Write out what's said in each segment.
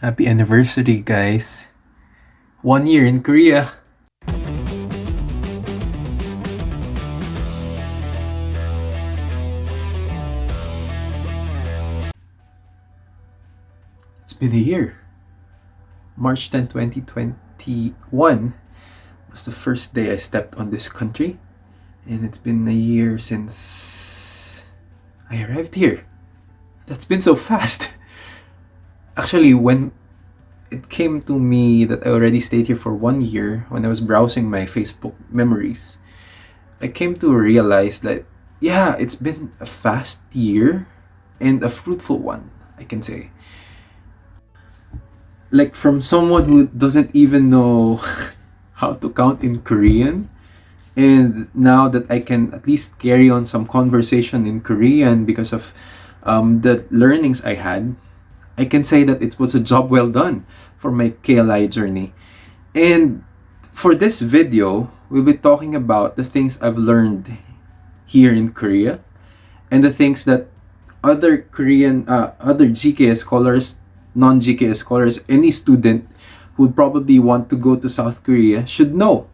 Happy anniversary, guys. 1 year in Korea. It's been a year. March 10, 2021 was the first day I stepped on this country. And it's been a year since I arrived here. That's been so fast. Actually, when it came to me that I already stayed here for 1 year, when I was browsing my Facebook memories, I came to realize that, yeah, it's been a fast year and a fruitful one, I can say. Like, from someone who doesn't even know how to count in Korean, and now that I can at least carry on some conversation in Korean because of the learnings I had, I can say that it was a job well done for my KLI journey. And for this video, we'll be talking about the things I've learned here in Korea and the things that other GKS scholars, non-GKS scholars, any student who would probably want to go to South Korea should know.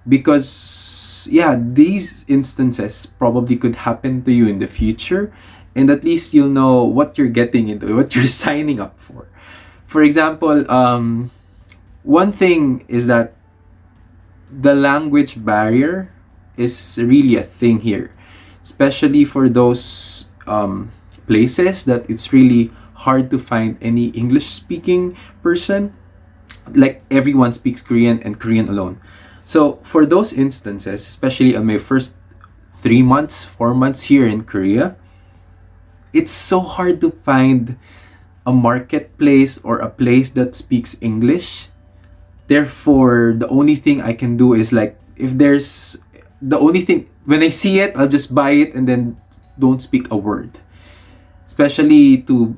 Because, yeah, these instances probably could happen to you in the future, and at least you'll know what you're getting into, what you're signing up for. For example, one thing is that the language barrier is really a thing here, especially for those places that it's really hard to find any English-speaking person. Like, everyone speaks Korean and Korean alone. So for those instances, especially on my first 3 months, 4 months here in Korea, it's so hard to find a marketplace or a place that speaks English. Therefore, the only thing I can do is, like, if there's the only thing, when I see it, I'll just buy it and then don't speak a word. Especially to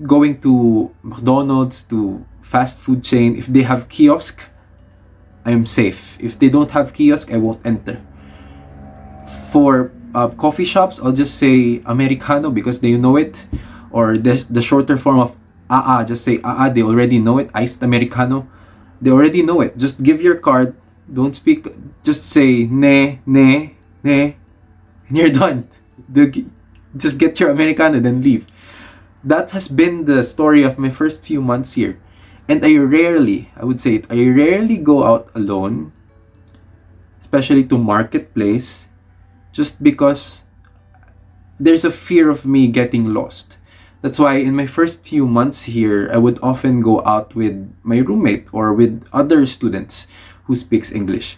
going to McDonald's, to fast food chain, if they have kiosk, I'm safe. If they don't have kiosk, I won't enter. For coffee shops, I'll just say Americano because they know it, or the shorter form of just say they already know it, iced Americano. They already know it. Just give your card, don't speak, just say ne, ne, ne, and you're done. Just get your Americano, then leave. That has been the story of my first few months here. And I would say I rarely go out alone, especially to marketplace, just because there's a fear of me getting lost. That's why in my first few months here, I would often go out with my roommate or with other students who speaks English.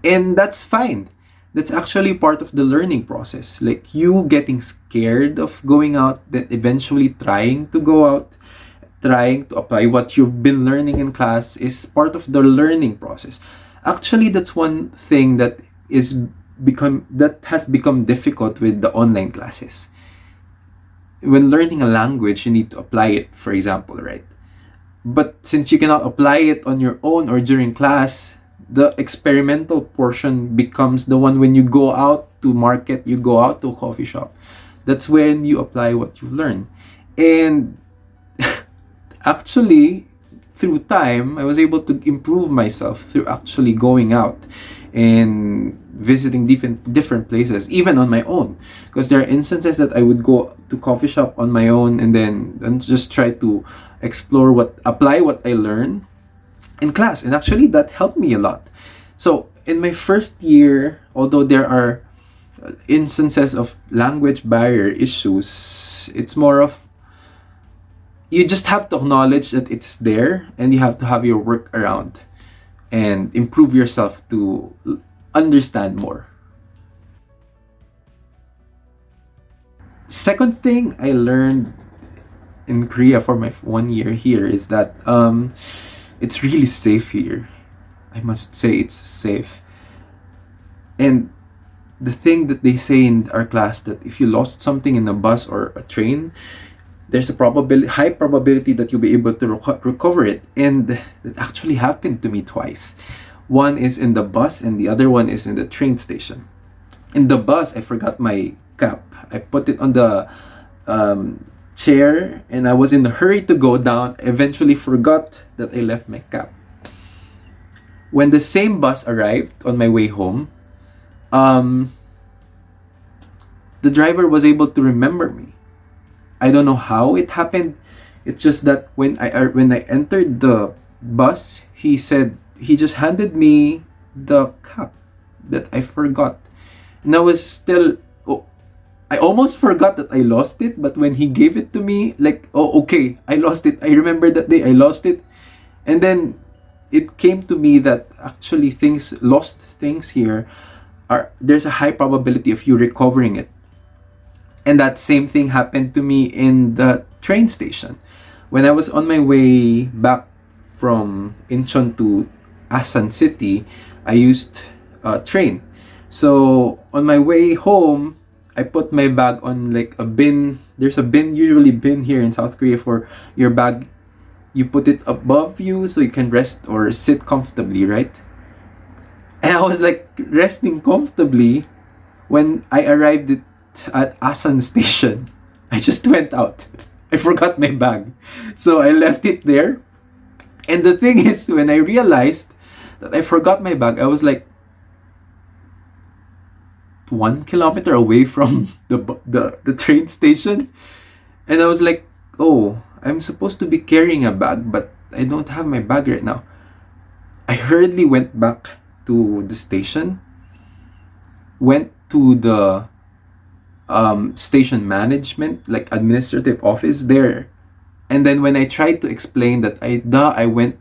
And that's fine. That's actually part of the learning process. Like, you getting scared of going out, then eventually trying to go out, trying to apply what you've been learning in class is part of the learning process. Actually, that's one thing that has become difficult with the online classes. When learning a language, you need to apply it, for example, right? But since you cannot apply it on your own or during class, the experimental portion becomes the one when you go out to market, you go out to a coffee shop. That's when you apply what you've learned. And actually, through time, I was able to improve myself through actually going out and visiting different places, even on my own. Because there are instances that I would go to coffee shop on my own and just try to apply what I learn in class. And actually, that helped me a lot. So in my first year, although there are instances of language barrier issues, it's more of, you just have to acknowledge that it's there, and you have to have your work around and improve yourself to understand more. Second thing I learned in Korea for my 1 year here is that it's really safe here. I must say it's safe. And the thing that they say in our class, that if you lost something in a bus or a train, there's a high probability that you'll be able to recover it. And that actually happened to me twice. One is in the bus and the other one is in the train station. In the bus, I forgot my cap. I put it on the chair and I was in a hurry to go down. Eventually forgot that I left my cap. When the same bus arrived on my way home, the driver was able to remember me. I don't know how it happened. It's just that when I entered the bus, he said he just handed me the cap that I forgot. And I was still, oh, I almost forgot that I lost it, but when he gave it to me, like, oh, okay, I lost it. I remember that day I lost it. And then it came to me that actually lost things here, there's a high probability of you recovering it. And that same thing happened to me in the train station. When I was on my way back from Incheon to Asan City, I used a train. So on my way home, I put my bag on like a bin. There's a bin, usually bin here in South Korea for your bag. You put it above you so you can rest or sit comfortably, right? And I was like resting comfortably when I arrived at Asan Station. I just went out. I forgot my bag. So I left it there. And the thing is, when I realized that I forgot my bag, I was like 1 kilometer away from the train station. And I was like, oh, I'm supposed to be carrying a bag, but I don't have my bag right now. I hurriedly went back to the station, went to the station management, like administrative office there. And then when I tried to explain that I went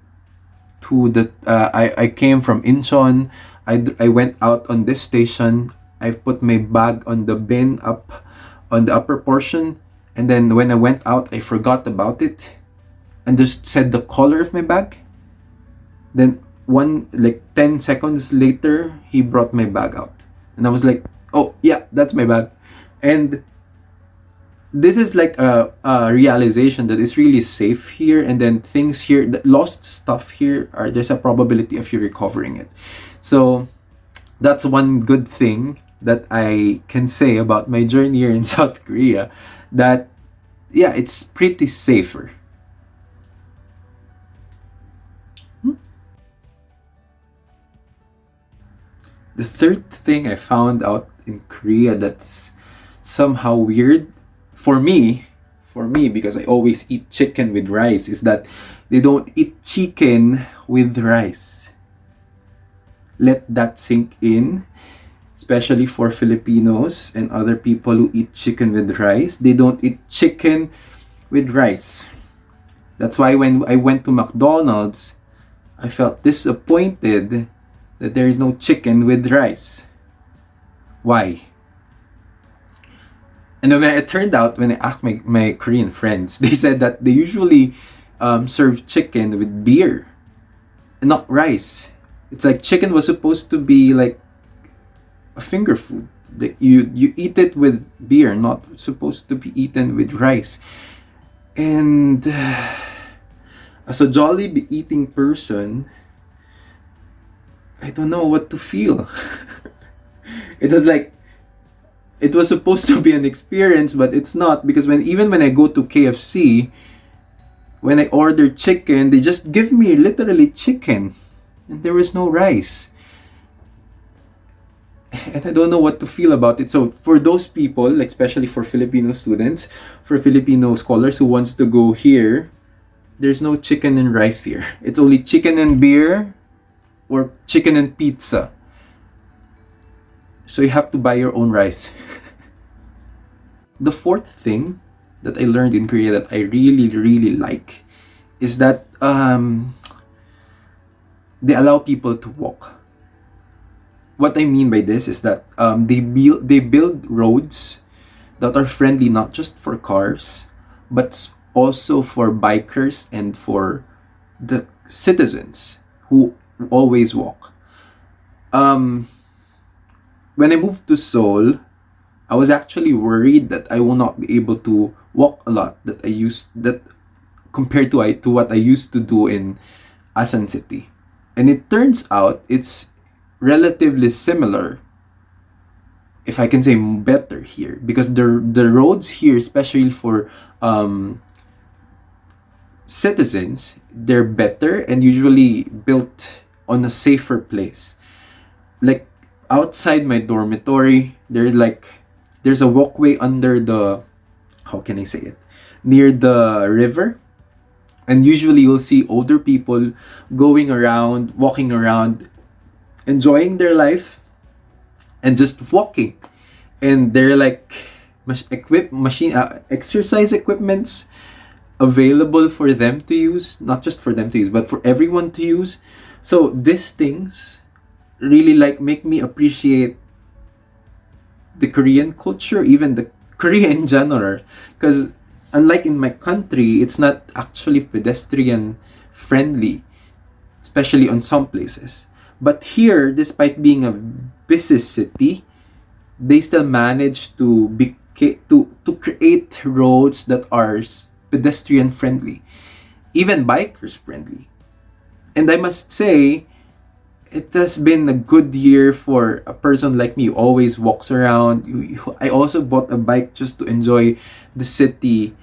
to I came from Incheon, I went out on this station, I put my bag on the bin up on the upper portion, and then when I went out, I forgot about it and just said the color of my bag. Then 10 seconds later, he brought my bag out. And I was like, oh yeah, that's my bag. And this is like a realization that it's really safe here, and then things here, the lost stuff here, there's a probability of you recovering it. So that's one good thing that I can say about my journey here in South Korea, that yeah, it's pretty safer. The third thing I found out in Korea that's somehow weird for me, because I always eat chicken with rice, is that they don't eat chicken with rice. Let that sink in, especially for Filipinos and other people who eat chicken with rice. They don't eat chicken with rice. That's why when I went to McDonald's, I felt disappointed that there is no chicken with rice. Why? And then it turned out, when I asked my Korean friends, they said that they usually serve chicken with beer and not rice. It's like chicken was supposed to be like a finger food. Like you eat it with beer, not supposed to be eaten with rice. And as a jolly eating person, I don't know what to feel. It was like, it was supposed to be an experience, but it's not, because even when I go to KFC, when I order chicken, they just give me literally chicken, and there is no rice. And I don't know what to feel about it. So for those people, like especially for Filipino students, for Filipino scholars who wants to go here, there's no chicken and rice here. It's only chicken and beer or chicken and pizza. So you have to buy your own rice. The fourth thing that I learned in Korea that I really, really like is that they allow people to walk. What I mean by this is that they build roads that are friendly not just for cars, but also for bikers and for the citizens who always walk. When I moved to Seoul, I was actually worried that I will not be able to walk a lot compared to what I used to do in Asan City. And it turns out it's relatively similar if I can say, better here, because the roads here, especially for citizens, they're better and usually built on a safer place. Like outside my dormitory, there's a walkway under the, how can I say it, near the river, and usually you'll see older people going around, walking around, enjoying their life and just walking. And they're like exercise equipments available for them to use, not just for them to use, but for everyone to use. So these things really like make me appreciate the Korean culture, even the Korea in general, because unlike in my country, it's not actually pedestrian friendly, especially on some places. But here, despite being a busy city, they still manage to create roads that are pedestrian friendly, even bikers friendly. And I must say, it has been a good year for a person like me who always walks around. I also bought a bike just to enjoy the city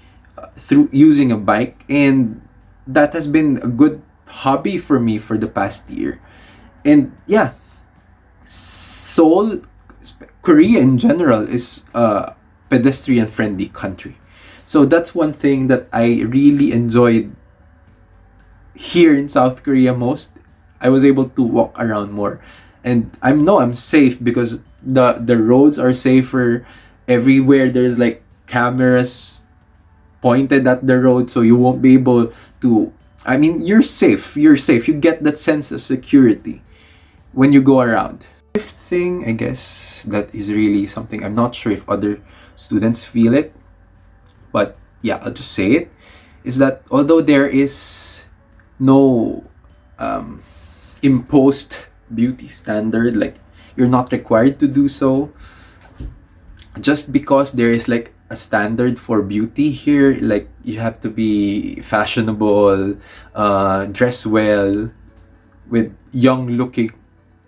through using a bike, and that has been a good hobby for me for the past year. And yeah, Seoul, Korea in general, is a pedestrian friendly country. So that's one thing that I really enjoyed here in South Korea most. I was able to walk around more, and I'm safe because the roads are safer everywhere. There's like cameras pointed at the road, so you won't be able to, I mean, you're safe. You get that sense of security when you go around. Fifth thing, I guess, that is really something I'm not sure if other students feel it, but yeah, I'll just say it, is that although there is no imposed beauty standard, like you're not required to do so, just because there is like a standard for beauty here, like you have to be fashionable, dress well, with young looking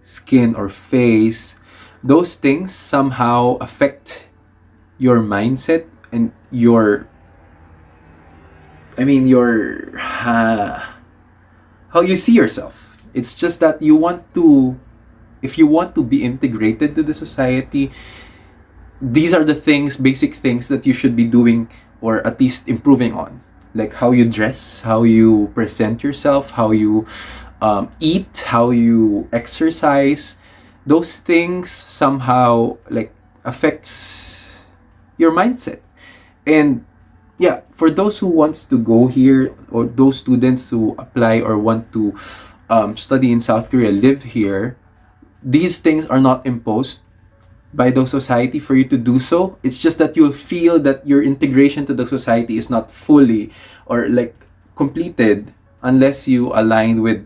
skin or face. Those things somehow affect your mindset and your how you see yourself. It's just that if you want to be integrated to the society, these are the basic things that you should be doing, or at least improving on. Like how you dress, how you present yourself, how you eat, how you exercise. Those things somehow like affects your mindset. And yeah, for those who wants to go here, or those students who apply or want to study in South Korea, live here, these things are not imposed by the society for you to do so. It's just that you'll feel that your integration to the society is not fully or like completed unless you align with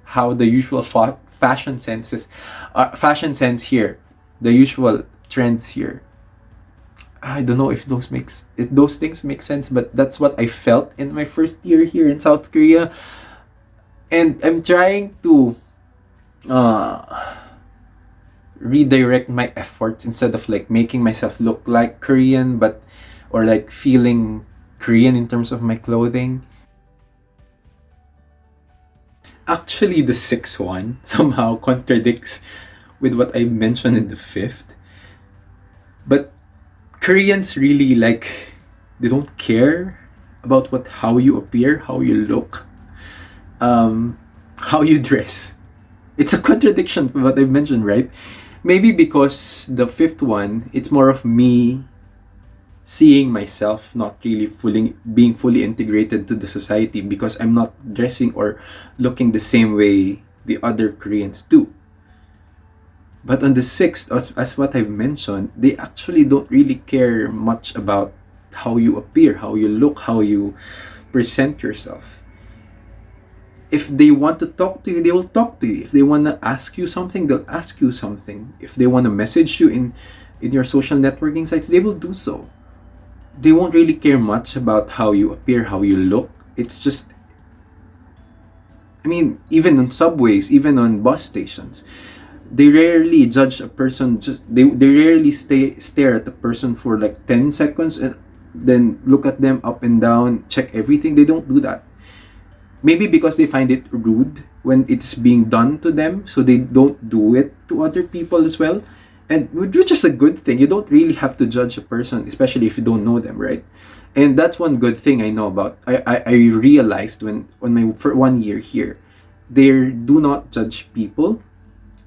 how the usual fashion sense here, the usual trends here. I don't know if those things make sense, but that's what I felt in my first year here in South Korea. And I'm trying to redirect my efforts, instead of like making myself look like Korean, or like feeling Korean in terms of my clothing. Actually, the sixth one somehow contradicts with what I mentioned in the fifth. But Koreans really they don't care about how you appear, how you look, how you dress. It's a contradiction from what I mentioned, right? Maybe because the fifth one, it's more of me seeing myself, not really being fully integrated to the society, because I'm not dressing or looking the same way the other Koreans do. But on the sixth, as what I've mentioned, they actually don't really care much about how you appear, how you look, how you present yourself. If they want to talk to you, they will talk to you. If they want to ask you something, they'll ask you something. If they want to message you in your social networking sites, they will do so. They won't really care much about how you appear, how you look. It's just, I mean, even on subways, even on bus stations, they rarely judge a person. They rarely stare at the person for like 10 seconds and then look at them up and down, check everything. They don't do that. Maybe because they find it rude when it's being done to them, so they don't do it to other people as well. And which is a good thing. You don't really have to judge a person, especially if you don't know them, right? And that's one good thing I know about. I realized when on my for 1 year here, they do not judge people,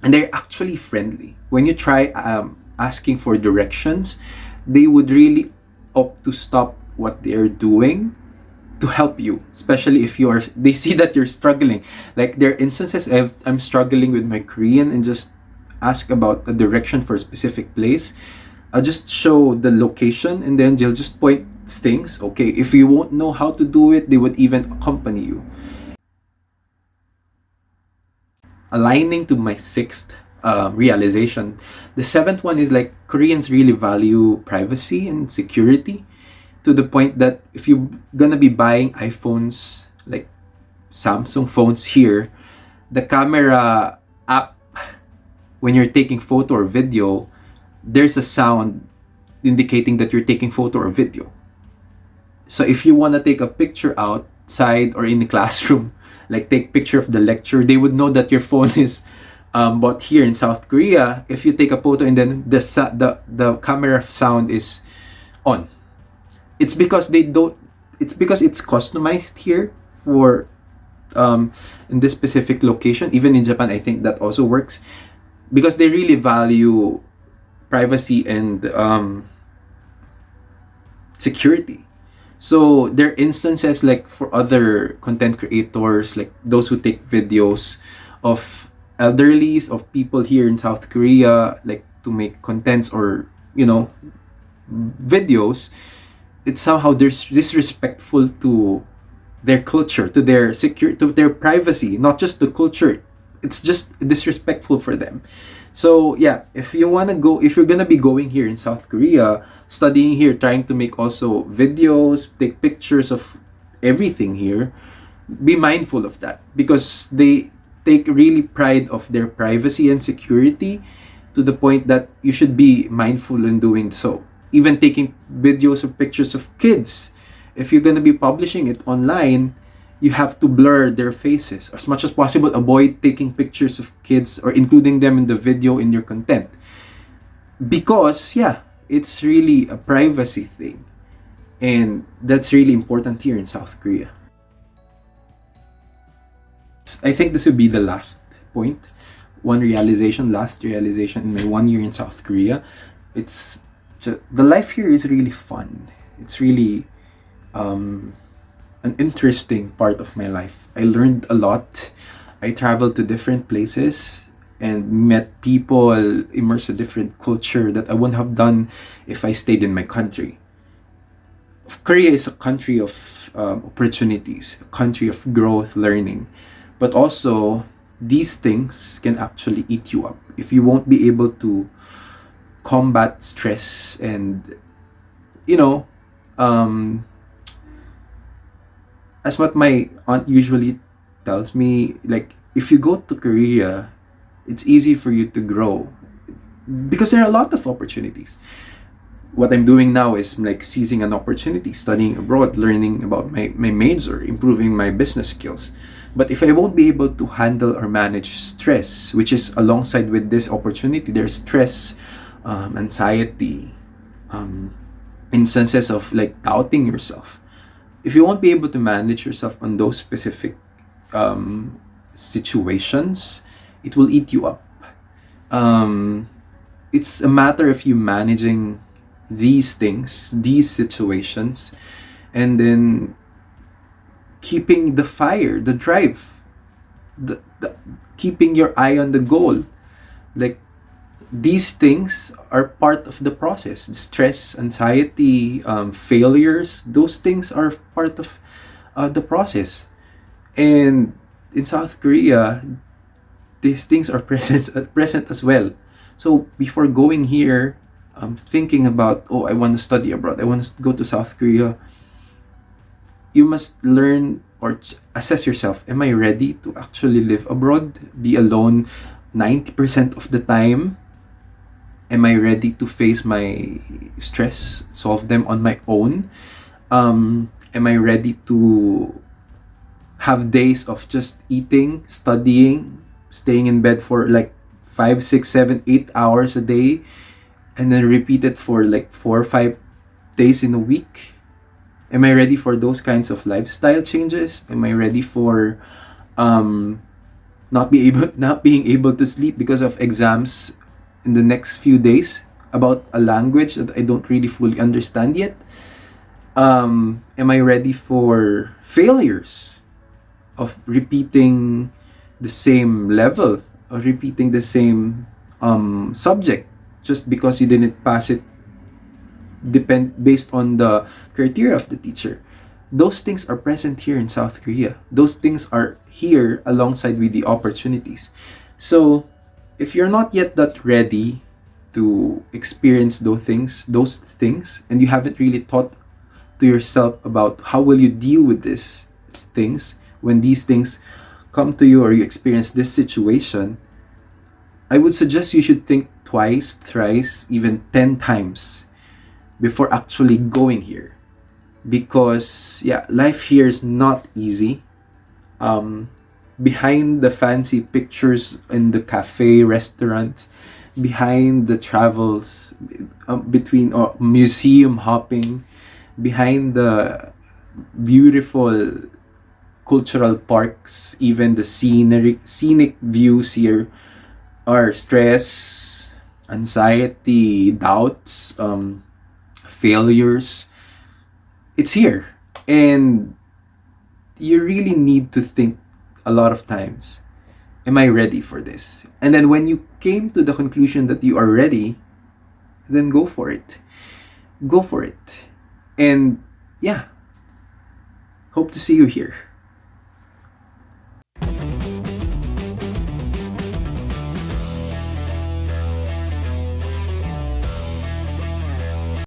and they're actually friendly. When you try asking for directions, they would really opt to stop what they're doing to help you, especially if you are they see that you're struggling. Like there are instances I'm struggling with my Korean and just ask about a direction for a specific place. I'll just show the location and then they'll just point things. Okay, if you won't know how to do it, they would even accompany you. Aligning to my sixth realization, the seventh one is like Koreans really value privacy and security, to the point that if you're gonna be buying iPhones, like Samsung phones here, the camera app, when you're taking photo or video, there's a sound indicating that you're taking photo or video. So if you want to take a picture outside or in the classroom, like take picture of the lecture, they would know that your phone is bought here in South Korea. If you take a photo and then the camera sound is on, it's because they don't. It's because it's customized here for in this specific location. Even in Japan, I think that also works because they really value privacy and security. So there are instances like for other content creators, like those who take videos of elderlies, of people here in South Korea, like to make contents or, you know, videos, it's somehow there's disrespectful to their culture, to their to their privacy, not just the culture. It's just disrespectful for them. So yeah, if you're gonna be going here in South Korea, studying here, trying to make also videos, take pictures of everything here, be mindful of that because they take really pride of their privacy and security, to the point that you should be mindful in doing so. Even taking videos or pictures of kids, if you're gonna be publishing it online, you have to blur their faces as much as possible. Avoid taking pictures of kids or including them in the video in your content, because yeah, it's really a privacy thing, and that's really important here in South Korea. I think this would be the last point. Last realization in my 1 year in South Korea. The life here is really fun. It's really an interesting part of my life. I learned a lot. I traveled to different places and met people, immersed in different culture that I wouldn't have done if I stayed in my country. Korea is a country of opportunities, a country of growth, learning, but also these things can actually eat you up if you won't be able to combat stress and, you know, as what my aunt usually tells me, like if you go to Korea, it's easy for you to grow because there are a lot of opportunities. What I'm doing now is like seizing an opportunity, studying abroad, learning about my major, improving my business skills. But if I won't be able to handle or manage stress, which is alongside with this opportunity, there's stress, anxiety, instances of like doubting yourself. If you won't be able to manage yourself on those specific situations, it will eat you up. It's a matter of you managing these things, these situations, and then keeping the fire, the drive, keeping your eye on the goal. Like these things are part of the process. Stress, anxiety, failures, those things are part of the process. And in South Korea, these things are present as well. So before going here, thinking about, oh, I want to study abroad, I want to go to South Korea, you must learn or assess yourself. Am I ready to actually live abroad, be alone, 90% of the time? Am I ready to face my stress, solve them on my own? Am I ready to have days of just eating, studying, staying in bed for like 5, 6, 7, 8 hours a day, and then repeat it for like 4 or 5 days in a week? Am I ready for those kinds of lifestyle changes? Am I ready for not being able to sleep because of exams in the next few days about a language that I don't really fully understand yet? Am I ready for failures of repeating the same level or repeating the same subject just because you didn't pass it based on the criteria of the teacher? Those things are present here in South Korea. Those things are here alongside with the opportunities. So if you're not yet that ready to experience those things, and you haven't really thought to yourself about how will you deal with these things when these things come to you or you experience this situation, I would suggest you should think twice, thrice, even 10 times before actually going here. Because yeah, life here is not easy. Behind the fancy pictures in the cafe, restaurants, behind the travels, between museum hopping, behind the beautiful cultural parks, even the scenic views here, are stress, anxiety, doubts, failures. It's here, and you really need to think a lot of times, am I ready for this? And then when you came to the conclusion that you are ready, then go for it. And yeah, hope to see you here.